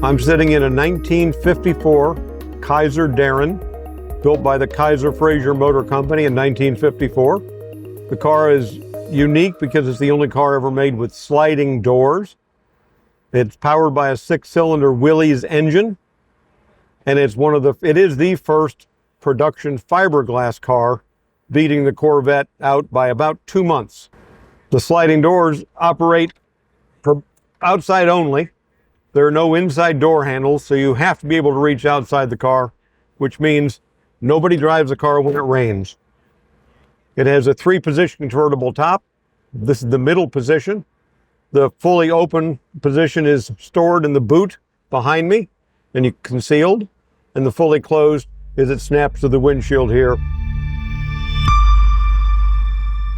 I'm sitting in a 1954 Kaiser Darrin, built by the Kaiser Motor Company in 1954. The car is unique because it's the only car ever made with sliding doors. It's powered by a 6-cylinder Willys engine, and it is the first production fiberglass car, beating the Corvette out by about 2 months. The sliding doors operate outside only. There are no inside door handles, so you have to be able to reach outside the car, which means nobody drives the car when it rains. It has a 3-position convertible top. This is the middle position. The fully open position is stored in the boot behind me and concealed, and the fully closed is it snaps to the windshield here.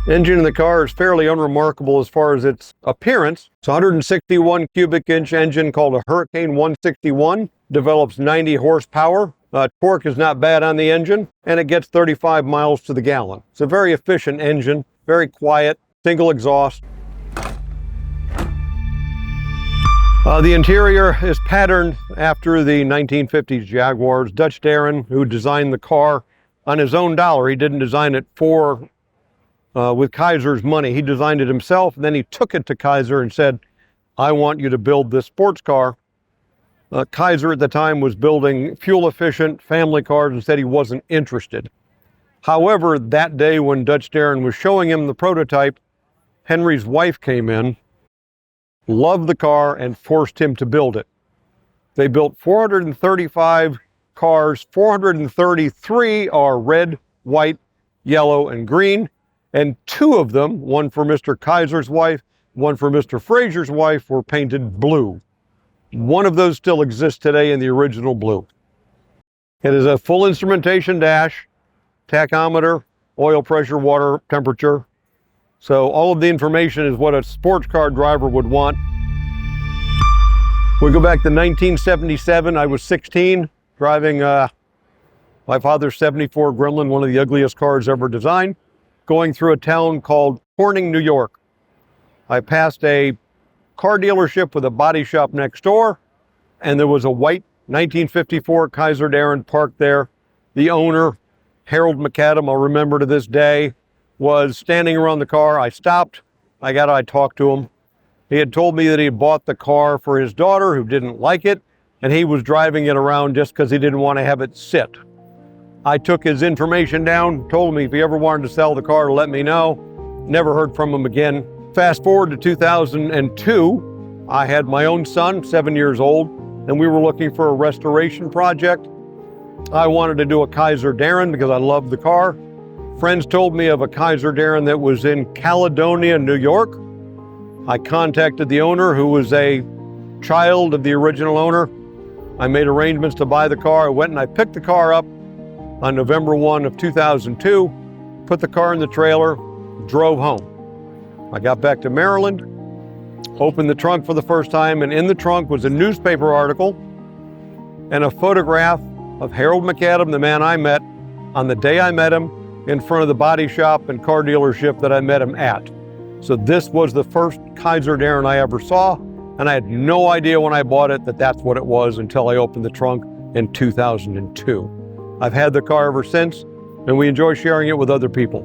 The engine in the car is fairly unremarkable as far as its appearance. It's a 161 cubic inch engine called a Hurricane 161, develops 90 horsepower. Torque is not bad on the engine, and it gets 35 miles to the gallon. It's a very efficient engine, very quiet, single exhaust. The interior is patterned after the 1950s Jaguars. Dutch Darrin, who designed the car on his own dollar, he didn't design it with Kaiser's money. He designed it himself, and then he took it to Kaiser and said, I want you to build this sports car. Kaiser at the time was building fuel-efficient family cars and said he wasn't interested. However, that day when Dutch Darrin was showing him the prototype, Henry's wife came in, loved the car, and forced him to build it. They built 435 cars. 433 are red, white, yellow, and green. And 2 of them, one for Mr. Kaiser's wife, one for Mr. Fraser's wife, were painted blue. One of those still exists today in the original blue. It is a full instrumentation dash, tachometer, oil pressure, water temperature. So all of the information is what a sports car driver would want. We go back to 1977. I was 16, driving my father's 74 Gremlin, one of the ugliest cars ever designed, going through a town called Corning, New York. I passed a car dealership with a body shop next door, and there was a white 1954 Kaiser Darrin parked there. The owner, Harold McAdam, I'll remember to this day, was standing around the car. I stopped, I talked to him. He had told me that he had bought the car for his daughter who didn't like it, and he was driving it around just because he didn't want to have it sit. I took his information down, told him if he ever wanted to sell the car to let me know. Never heard from him again. Fast forward to 2002, I had my own son, 7 years old, and we were looking for a restoration project. I wanted to do a Kaiser Darrin because I loved the car. Friends told me of a Kaiser Darrin that was in Caledonia, New York. I contacted the owner, who was a child of the original owner. I made arrangements to buy the car. I went and I picked the car up on November 1 of 2002, put the car in the trailer, drove home. I got back to Maryland, opened the trunk for the first time, and in the trunk was a newspaper article and a photograph of Harold McAdam, the man I met, on the day I met him, in front of the body shop and car dealership that I met him at. So this was the first Kaiser Darrin I ever saw, and I had no idea when I bought it that that's what it was until I opened the trunk in 2002. I've had the car ever since, and we enjoy sharing it with other people.